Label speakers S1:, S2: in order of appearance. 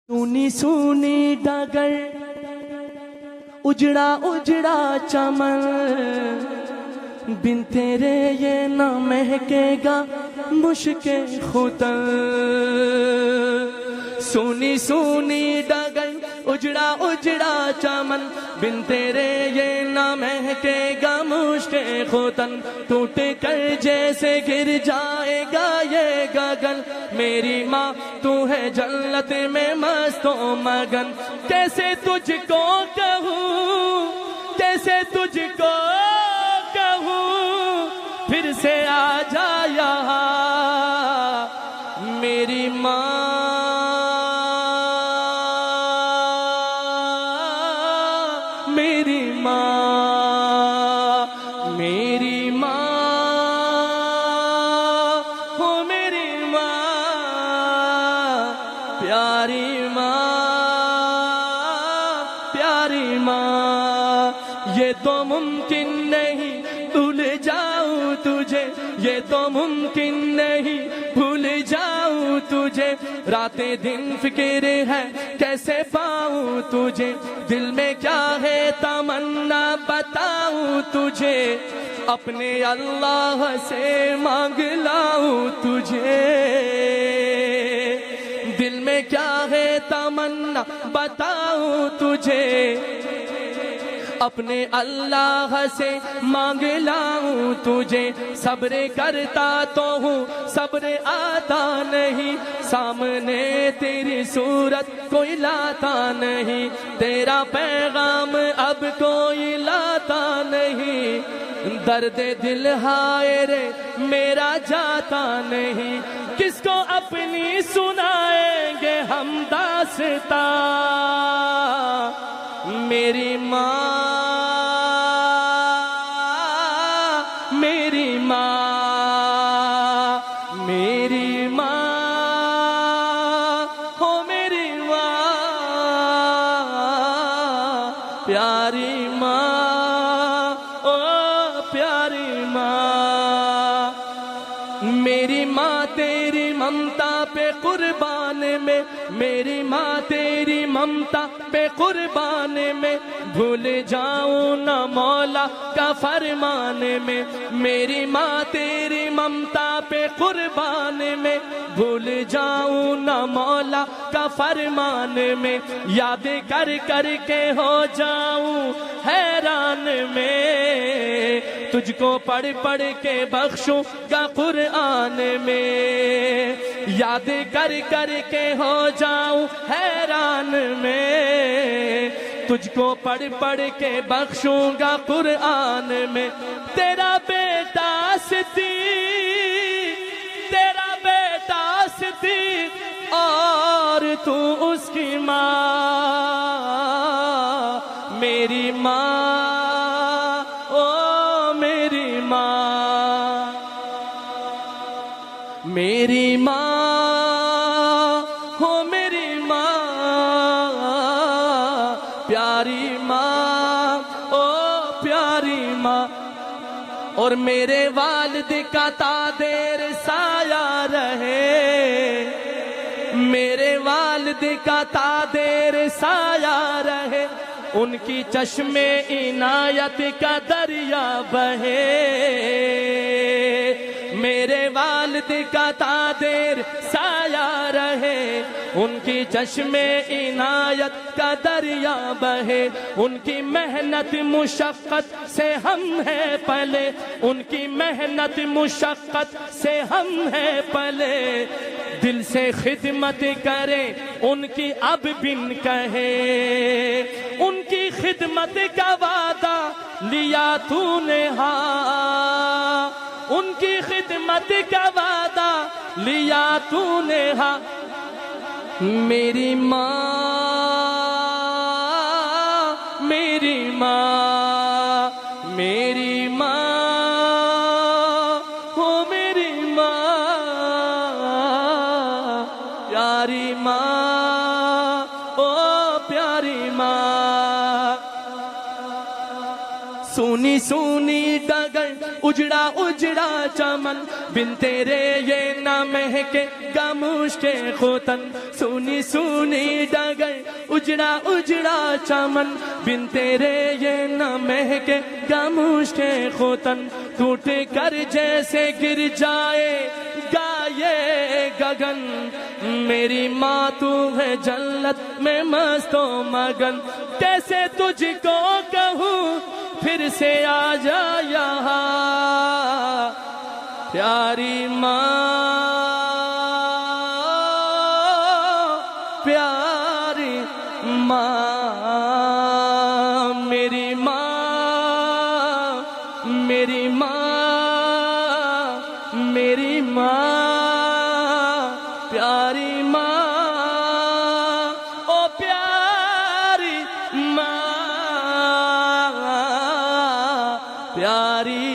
S1: سونی سونی ڈگر اجڑا اجڑا چمن بن تیرے یہ نہ مہکے گا مشک ختن سونی سونی ڈگر اجڑا اجڑا چمن بن تیرے یہ نہ مہکے گا مشک ختن ٹوٹ کر جیسے گر جائے گا یہ گگن میری ماں تو ہے جنت میں مست و مگن کیسے تجھ کو کہوں کیسے تجھ کو کہوں پھر سے آ جا یہاں میری ماں میری ماں میری ماں ہو میری ماں پیاری ماں پیاری ماں یہ تو ممکن نہیں بھول جاؤں تجھے یہ تو ممکن نہیں بھول جاؤں تجھے راتیں دن فکر ہے کیسے پاؤں تجھے دل میں کیا ہے تمنا بتاؤں تجھے اپنے اللہ سے مانگ لاؤں تجھے دل میں کیا ہے تمنا بتاؤں تجھے اپنے اللہ سے مانگ لاؤں تجھے صبر کرتا تو ہوں صبر آتا نہیں سامنے تیری صورت کوئی لاتا نہیں تیرا پیغام اب کوئی لاتا نہیں درد دل ہائے رے میرا جاتا نہیں کس کو اپنی سنائیں گے ہم داستان میری ماں میری ماں میری ماں ہو میری ماں پیاری ماں او پیاری ماں میری ماں تیری ممتا پہ قربان میں میری ماں تیری ممتا پہ قربان میں بھول جاؤں نہ مولا کا فرمان میں میری ماں تیری ممتا پہ قربان میں بھول جاؤں نہ مولا کا فرمان میں یاد کر کر کے ہو جاؤں حیران میں تجھ کو پڑھ پڑھ کے بخشوں گا قرآن میں یاد کر کر کے ہو جاؤں حیران میں تجھ کو پڑھ پڑھ کے بخشوں گا قرآن میں تیرا بیٹا صدیق تیرا بیٹا صدیق اور تو اس کی ماں میری ماں او میری ماں میری ماں ہو میری ماں پیاری ماں او پیاری ماں اور میرے والد کا تادیر سایہ رہے میرے والد کا تادیر سایہ رہے ان کی چشم عنایت کا دریا بہے میرے والد کا تادیر سایہ رہے ان کی چشم عنایت کا دریا بہے ان کی محنت مشقت سے ہم ہیں پلے ان کی محنت مشقت سے ہم ہیں پلے دل سے خدمت کریں ان کی اب بن کہے ان کی خدمت کا وعدہ لیا تو نے ہاں ان کی خدمت کا وعدہ لیا تو نے ہاں میری ماں میری ماں میری ماں ہو میری ماں پیاری ماں او پیاری ماں سونی سونی ڈگر اجڑا اجڑا چمن بن تیرے یہ نہ مہکے گا مشک ختن سونی سونی ڈگر اجڑا اجڑا چمن بن تیرے یہ نہ مہکے گا مشک ختن ٹوٹ کر جیسے گر جائے گا یہ گگن میری ماں تو ہے جنت میں مست و مگن کیسے تجھ کو کہوں پھر سے آ جا یہاں پیاری ماں پیاری ماں میری ماں میری ماں میری ماں پیاری ماں او پیاری ماں پیاری